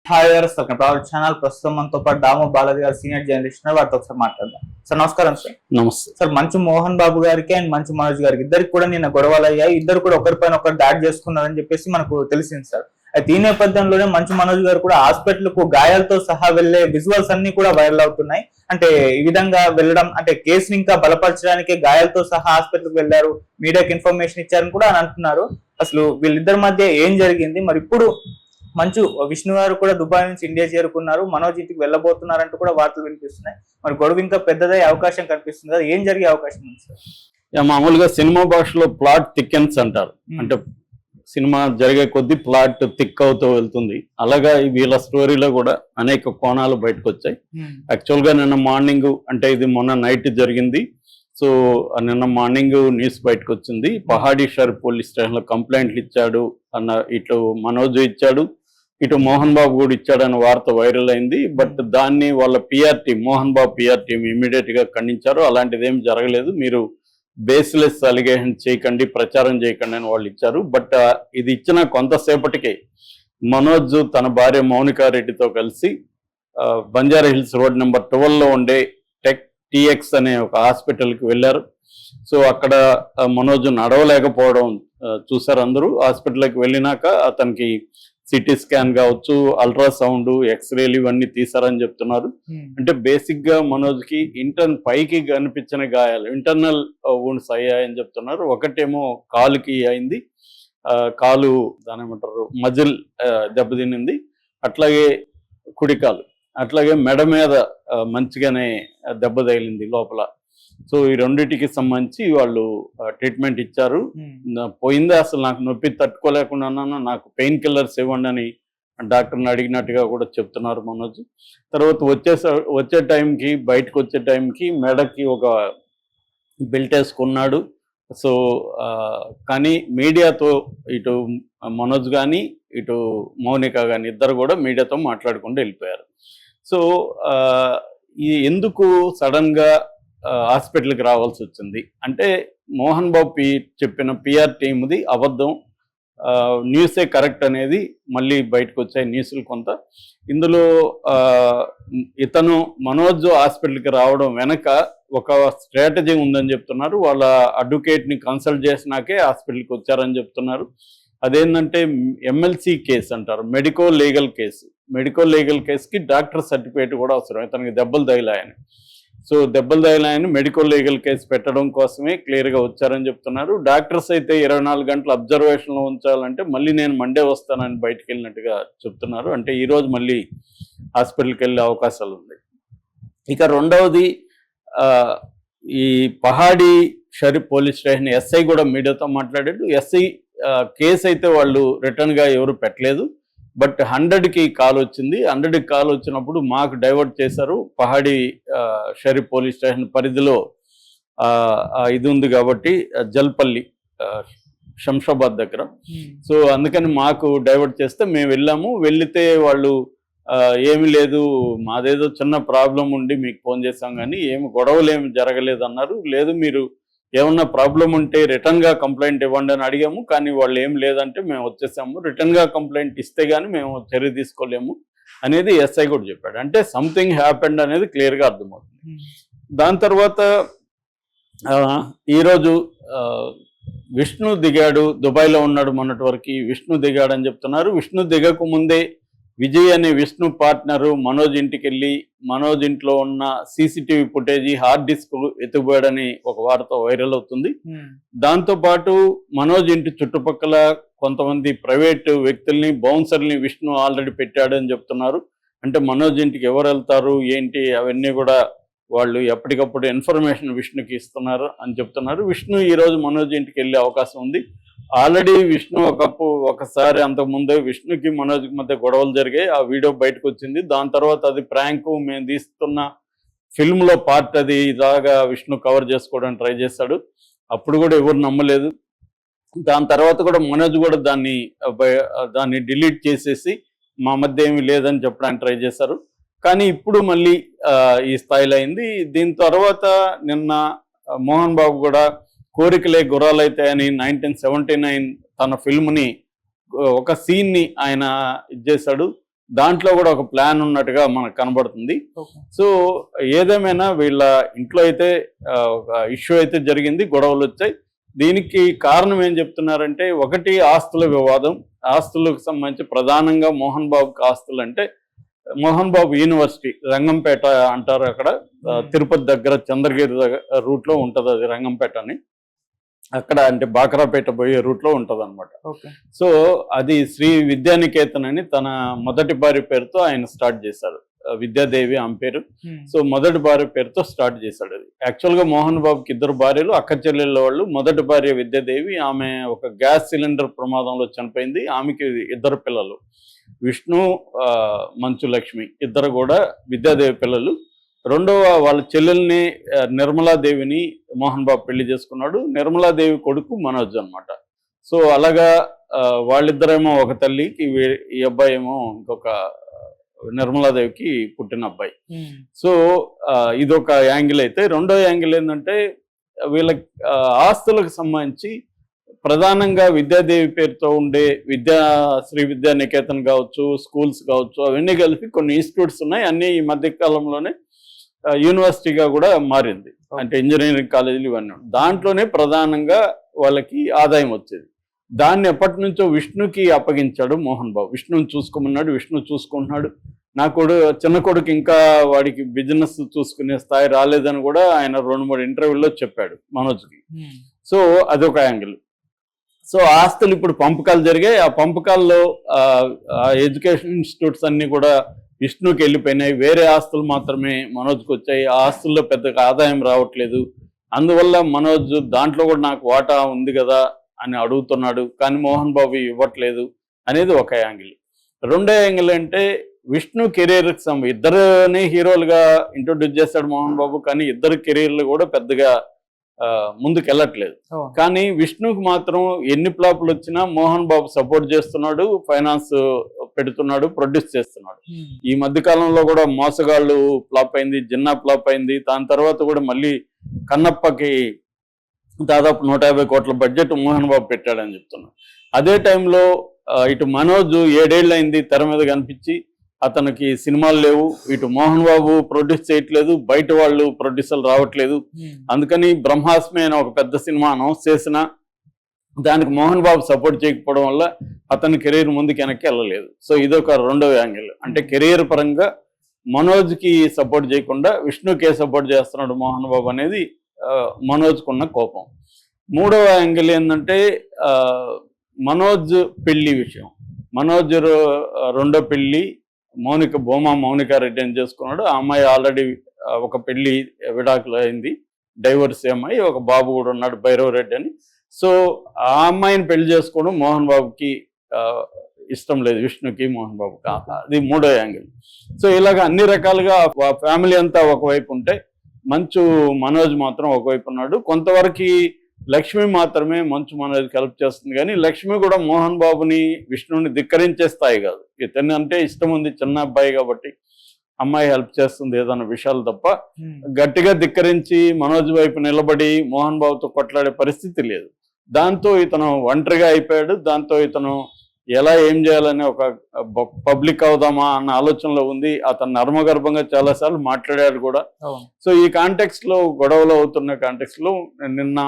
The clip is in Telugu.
Hi welcome to our channel. ప్రస్తుతం మనతో పాటు దాము బాలాజీ గారు సీనియర్ జర్నలిస్ట్ వారితో ఒకసారి మాట్లాడదాం. సార్ నమస్కారం. సార్ నమస్తే సార్. మంచు మోహన్ బాబు గారికి అండ్ మంచు మనోజ్ గారికి ఇద్దరికి కూడా నిన్న గొడవలు అయ్యాయి. ఇద్దరు కూడా ఒకరిపైన ఒకరు దాడి చేసుకున్నారని చెప్పేసి మనకు తెలిసింది సార్. అయితే ఈ నేపథ్యంలోనే మంచు మనోజ్ గారు కూడా హాస్పిటల్ కు గాయాలతో సహా వెళ్లే విజువల్స్ అన్ని కూడా వైరల్ అవుతున్నాయి. అంటే ఈ విధంగా వెళ్ళడం అంటే కేసుని ఇంకా బలపరచడానికి గాయాలతో సహా హాస్పిటల్ కు వెళ్లారు, మీడియాకి ఇన్ఫర్మేషన్ ఇచ్చారని కూడా అని అంటున్నారు. అసలు వీళ్ళిద్దరి మధ్య ఏం జరిగింది? మరి ఇప్పుడు మంచు విష్ణు గారు కూడా దుబాయ్ నుంచి ఇండియా చేరుకున్నారు, మనోజ్ ఇంటికి వెళ్ళబోతున్నారంటూ కూడా వార్తలు వినిపిస్తున్నాయి. మరి గొడవ ఇంకా పెద్దదయ్యే అవకాశం కనిపిస్తుంది కదా, ఏం జరిగే అవకాశం ఉంది సార్? మామూలుగా సినిమా భాషలో ప్లాట్ థిక్కెన్స్ అంటారు. అంటే సినిమా జరిగే కొద్దీ ప్లాట్ థిక్ అవుతూ వెళ్తుంది. అలాగా వీళ్ళ స్టోరీలో కూడా అనేక కోణాలు బయటకు వచ్చాయి. యాక్చువల్ గా నిన్న మార్నింగ్, అంటే ఇది మొన్న నైట్ జరిగింది. సో నిన్న మార్నింగ్ న్యూస్ బయటకు వచ్చింది. పహాడీ షరీఫ్ పోలీస్ స్టేషన్ లో కంప్లైంట్లు ఇచ్చాడు అన్న, ఇటు మనోజ్ ఇచ్చాడు, ఇటు మోహన్ బాబు కూడా ఇచ్చాడన్న వార్త వైరల్ అయింది. బట్ దాన్ని వాళ్ళ PR team, Mohan Babu PR team immediate గా ఖండించారు. అలాంటిది ఏం జరగలేదు, మీరు బేస్లెస్ అలిగేషన్ చేయకండి, ప్రచారం చేయకండి అని వాళ్ళు ఇచ్చారు. బట్ ఇది ఇచ్చిన కొంతసేపటికే మనోజ్ తన భార్య మౌనికారెడ్డితో కలిసి బంజారా హిల్స్ రోడ్ నెంబర్ 12 లో ఉండే టీఎక్స్ అనే ఒక హాస్పిటల్కి వెళ్ళారు. సో అక్కడ మనోజ్ నడవలేకపోవడం చూసారు అందరూ. హాస్పిటల్కి వెళ్ళినాక అతనికి సిటీ స్కాన్ కావచ్చు, అల్ట్రాసౌండ్, ఎక్స్రేలు ఇవన్నీ తీసారని చెప్తున్నారు. అంటే బేసిక్ గా మనోజ్ కి పైకి కనిపించిన గాయాలు, ఇంటర్నల్ వూండ్స్ అయ్యాయని చెప్తున్నారు. ఒకటేమో కాలుకి అయింది, కాలు దాని ఏమంటారు మజిల్ దెబ్బతినింది. అట్లాగే కుడికాలు, అట్లాగే మెడ మీద మంచిగానే దెబ్బ తగిలింది లోపల. సో ఈ రెండింటికి సంబంధించి వాళ్ళు ట్రీట్మెంట్ ఇచ్చారు. పోయిందే, అసలు నాకు నొప్పి తట్టుకోలేకున్నాను, నాకు పెయిన్ కిల్లర్స్ ఇవ్వండి అని డాక్టర్ని అడిగినట్టుగా కూడా చెప్తున్నారు మనోజ్. తర్వాత వచ్చే టైంకి, బయటకు వచ్చే టైంకి మెడకి ఒక బెల్ట్ వేసుకున్నాడు. సో కానీ మీడియాతో ఇటు మనోజ్ కానీ ఇటు మౌనిక కానీ ఇద్దరు కూడా మీడియాతో మాట్లాడుకుంటూ వెళ్ళిపోయారు. సో ఎందుకు సడన్ గా హాస్పిటల్కి రావాల్సి వచ్చింది అంటే, మోహన్ బాబు చెప్పిన పిఆర్ టీమ్ది అబద్ధం, న్యూసే కరెక్ట్ అనేది మళ్ళీ బయటకు వచ్చాయి న్యూస్లు కొంత. ఇందులో ఇతను మనోజ్ హాస్పిటల్కి రావడం వెనక ఒక స్ట్రాటజీ ఉందని చెప్తున్నారు. వాళ్ళ అడ్వకేట్ని కన్సల్ట్ చేసినాకే హాస్పిటల్కి వచ్చారని చెప్తున్నారు. అదేంటంటే ఎమ్మెల్సీ కేసు అంటారు, medico legal case. Medico legal కేసుకి డాక్టర్ సర్టిఫికేట్ కూడా అవసరం, ఇతనికి దెబ్బలు తగిలాయని. సో దెబ్బలు తగిలాయని మెడికో లీగల్ కేసు పెట్టడం కోసమే క్లియర్గా వచ్చారని చెప్తున్నారు. డాక్టర్స్ అయితే 24 గంటలు అబ్జర్వేషన్లో ఉంచాలంటే మళ్ళీ నేను మండే వస్తానని బయటకు వెళ్ళినట్టుగా చెప్తున్నారు. అంటే ఈరోజు మళ్ళీ హాస్పిటల్కి వెళ్ళే అవకాశాలు ఉంది. ఇక రెండవది, ఈ Pahadi Sharif police station SI కూడా మీడియాతో మాట్లాడాడు. ఎస్ఐ కేసు అయితే వాళ్ళు రిటర్న్గా ఎవరు పెట్టలేదు, బట్ 100కి కాల్ వచ్చింది. 100కి కాల్ వచ్చినప్పుడు మాకు డైవర్ట్ చేశారు. పహాడీ షరీఫ్ పోలీస్ స్టేషన్ పరిధిలో ఇది ఉంది కాబట్టి, జల్పల్లి శంషాబాద్ దగ్గర. సో అందుకని మాకు డైవర్ట్ చేస్తే మేము వెళ్ళాము. వెళితే వాళ్ళు ఏమి లేదు, మాదేదో చిన్న ప్రాబ్లం ఉండి మీకు ఫోన్ చేసాం కానీ ఏమి గొడవలు ఏమి జరగలేదు అన్నారు. లేదు, మీరు ఏమన్నా ప్రాబ్లం ఉంటే రిటర్న్గా కంప్లైంట్ ఇవ్వండి అని అడిగాము, కానీ వాళ్ళు ఏం లేదంటే మేము వచ్చేసాము. రిటర్న్గా కంప్లైంట్ ఇస్తే కానీ మేము చర్య తీసుకోలేము అనేది ఎస్ఐ కూడా చెప్పాడు. అంటే సంథింగ్ హ్యాపెండ్ అనేది క్లియర్గా అర్థమవుతుంది. దాని తర్వాత ఈరోజు విష్ణు దిగాడు, దుబాయ్లో ఉన్నాడు మొన్నటి వరకు. విష్ణు దిగాడని చెప్తున్నారు. విష్ణు దిగకు ముందే విజయ్ అనే విష్ణు పార్ట్నరు మనోజ్ ఇంటికి వెళ్ళి మనోజ్ ఇంట్లో ఉన్న సీసీటీవీ ఫుటేజీ, హార్డ్ డిస్క్ ఎత్తుకుపోయాడని ఒక వార్త వైరల్ అవుతుంది. దాంతో పాటు మనోజ్ ఇంటి చుట్టుపక్కల కొంతమంది ప్రైవేట్ వ్యక్తుల్ని, బౌన్సర్ని విష్ణు ఆల్రెడీ పెట్టాడని చెప్తున్నారు. అంటే మనోజ్ ఇంటికి ఎవరు వెళ్తారు ఏంటి అవన్నీ కూడా వాళ్ళు ఎప్పటికప్పుడు ఇన్ఫర్మేషన్ విష్ణుకి ఇస్తున్నారు అని చెప్తున్నారు. విష్ణు ఈరోజు మనోజ్ ఇంటికి వెళ్ళే అవకాశం ఉంది. ఆల్రెడీ విష్ణు ఒకసారి అంతకుముందే విష్ణుకి మనోజ్కి మధ్య గొడవలు జరిగాయి. ఆ వీడియో బయటకు వచ్చింది. దాని తర్వాత అది ప్రాంకు, మేము తీస్తున్న ఫిల్మ్లో పార్ట్, అది ఇలాగా విష్ణు కవర్ చేసుకోవడానికి ట్రై చేశాడు. అప్పుడు కూడా ఎవరు నమ్మలేదు. దాని తర్వాత కూడా మనోజ్ కూడా దాన్ని డిలీట్ చేసేసి మా మధ్య ఏమీ లేదని చెప్పడానికి ట్రై చేశారు. కానీ ఇప్పుడు మళ్ళీ ఈ స్థాయిలో అయింది. దీని తర్వాత నిన్న మోహన్ బాబు కూడా కోరికలే గుర్రాలైతే అని 1979 తన ఫిల్మ్ని ఒక సీన్ని ఆయన ఇచ్చేశాడు. దాంట్లో కూడా ఒక ప్లాన్ ఉన్నట్టుగా మనకు కనబడుతుంది. సో ఏదేమైనా వీళ్ళ ఇంట్లో అయితే ఒక ఇష్యూ అయితే జరిగింది, గొడవలు వచ్చాయి. దీనికి కారణం ఏం చెప్తున్నారంటే, ఒకటి ఆస్తుల వివాదం. ఆస్తులకు సంబంధించి ప్రధానంగా మోహన్ బాబుకి ఆస్తులు అంటే, మోహన్ బాబు యూనివర్సిటీ రంగంపేట అంటారు, అక్కడ తిరుపతి దగ్గర చంద్రగిరి రూట్ లో ఉంటది అది రంగంపేట అని. అక్కడ అంటే బాకరాపేట పోయే రూట్ లో ఉంటది అనమాట. సో అది శ్రీ విద్యానికేతన్ అని తన మొదటి భార్య పేరుతో ఆయన స్టార్ట్ చేశాడు. విద్యాదేవి ఆమె పేరు. సో మొదటి భార్య పేరుతో స్టార్ట్ చేశాడు అది. యాక్చువల్ గా మోహన్ బాబుకి 2 భార్యలు, అక్క చెల్లెళ్ళ వాళ్ళు. మొదటి భార్య విద్యాదేవి, ఆమె ఒక గ్యాస్ సిలిండర్ ప్రమాదంలో చనిపోయింది. ఆమెకి 2 పిల్లలు, విష్ణు, మంచు లక్ష్మి, 2 కూడా విద్యాదేవి పిల్లలు. రెండవ వాళ్ళ చెల్లెల్ని నిర్మలాదేవిని మోహన్ బాబు పెళ్లి చేసుకున్నాడు. నిర్మలాదేవి కొడుకు మనోజ్ అనమాట. సో అలాగా వాళ్ళిద్దరేమో ఒక తల్లికి, ఈ అబ్బాయి ఏమో ఇంకొక నిర్మలాదేవికి పుట్టిన అబ్బాయి. సో ఇదొక యాంగిల్ అయితే, రెండో యాంగిల్ ఏంటంటే వీళ్ళ ఆస్తులకు సంబంధించి ప్రధానంగా విద్యాదేవి పేరుతో ఉండే శ్రీ విద్యానికేతన్ కావచ్చు, స్కూల్స్ కావచ్చు, అవన్నీ కలిపి కొన్ని ఇన్స్టిట్యూట్స్ ఉన్నాయి. అన్ని ఈ మధ్య కాలంలోనే యూనివర్సిటీగా కూడా మారింది. అంటే ఇంజనీరింగ్ కాలేజీలు ఇవన్నీ. దాంట్లోనే ప్రధానంగా వాళ్ళకి ఆదాయం వచ్చేది. దాన్ని ఎప్పటి నుంచో విష్ణుకి అప్పగించాడు మోహన్ బాబు. విష్ణుని చూసుకోమన్నాడు, విష్ణు చూసుకుంటున్నాడు. నా చిన్న కొడుకు ఇంకా వాడికి బిజినెస్ చూసుకునే స్థాయి రాలేదని కూడా ఆయన 2-3 ఇంటర్వ్యూల్లో చెప్పాడు మనోజ్కి. సో అదొక యాంగిల్. సో ఆస్తులు ఇప్పుడు పంపకాలు జరిగాయి. ఆ పంపకాల్లో ఎడ్యుకేషన్ ఇన్స్టిట్యూట్స్ అన్ని కూడా విష్ణుకి వెళ్ళిపోయినాయి. వేరే ఆస్తులు మాత్రమే మనోజ్కి వచ్చాయి. ఆ ఆస్తుల్లో పెద్దగా ఆదాయం రావట్లేదు. అందువల్ల మనోజ్ దాంట్లో కూడా నాకు వాటా ఉంది కదా అని అడుగుతున్నాడు, కానీ మోహన్ బాబు ఇవ్వట్లేదు అనేది ఒక యాంగిల్. రెండో యాంగిల్ అంటే విష్ణు కెరీర్కి ఇద్దరిని హీరోలుగా ఇంట్రొడ్యూస్ చేశాడు మోహన్ బాబు, కానీ ఇద్దరు కెరీర్లు కూడా పెద్దగా ముందుకు వెళ్ళట్లేదు. కానీ విష్ణుకి మాత్రం ఎన్ని ఫ్లాపులు వచ్చినా మోహన్ బాబు సపోర్ట్ చేస్తున్నాడు, ఫైనాన్స్ పెడుతున్నాడు, ప్రొడ్యూస్ చేస్తున్నాడు. ఈ మధ్య కాలంలో కూడా మోసగాళ్ళు ఫ్లాప్ అయింది, జిన్నా ఫ్లాప్ అయింది. దాని తర్వాత కూడా మళ్ళీ కన్నప్పకి దాదాపు 150 కోట్ల బడ్జెట్ మోహన్ బాబు పెట్టాడని చెప్తున్నాడు. అదే టైంలో ఇటు మనోజ్ 7 ఏళ్ళు అయింది తెర మీద కనిపించి, అతనికి సినిమాలు లేవు. ఇటు మోహన్ బాబు ప్రొడ్యూస్ చేయట్లేదు, బయట వాళ్ళు ప్రొడ్యూసర్లు రావట్లేదు. అందుకని బ్రహ్మాస్మి అనే ఒక పెద్ద సినిమా అనౌన్స్ చేసిన దానికి మోహన్ బాబు సపోర్ట్ చేయకపోవడం వల్ల అతని కెరీర్ ముందుకు వెనక్కి వెళ్ళలేదు. సో ఇదొక రెండవ యాంగిల్. అంటే కెరీర్ పరంగా మనోజ్కి సపోర్ట్ చేయకుండా విష్ణుకే సపోర్ట్ చేస్తున్నాడు మోహన్ బాబు అనేది మనోజ్కున్న కోపం. మూడవ యాంగిల్ ఏంటంటే మనోజ్ పెళ్లి విషయం. మనోజ్ రెండో పెళ్లి భూమా మౌనిక రెడ్డి అని చేసుకున్నాడు. ఆ అమ్మాయి ఆల్రెడీ ఒక పెళ్లి విడాకులు అయింది, డైవర్స్ అమ్మాయి, ఒక బాబు కూడా ఉన్నాడు భైరవ్ రెడ్డి అని. సో ఆ అమ్మాయిని పెళ్లి చేసుకోవడం మోహన్ బాబుకి ఇష్టం లేదు, విష్ణుకి మోహన్ బాబుకి. అది మూడో యాంగిల్. సో ఇలాగ అన్ని రకాలుగా ఫ్యామిలీ అంతా ఒకవైపు ఉంటే మంచు మనోజ్ మాత్రం ఒకవైపు ఉన్నాడు. కొంతవరకు లక్ష్మి మాత్రమే మంచు మనోజ్కి హెల్ప్ చేస్తుంది, కానీ లక్ష్మి కూడా మోహన్ బాబుని విష్ణుని ధిక్కరించే స్థాయి కాదు. ఇతన్ని అంటే ఇష్టం ఉంది, చిన్న అబ్బాయి కాబట్టి అమ్మాయి హెల్ప్ చేస్తుంది ఏదైనా విషయాలు తప్ప, గట్టిగా ధిక్కరించి మనోజ్ వైపు నిలబడి మోహన్ బాబుతో కొట్లాడే పరిస్థితి లేదు. దాంతో ఇతను ఒంటరిగా అయిపోయాడు. దాంతో ఇతను ఎలా ఏం చేయాలని ఒక పబ్లిక్ అవుదామా అన్న ఆలోచనలో ఉంది. అతను నర్మగర్భంగా చాలాసార్లు మాట్లాడాడు కూడా. సో ఈ కాంటెక్స్ట్ లో, గొడవలు అవుతున్న కాంటెక్స్ట్ లో నిన్న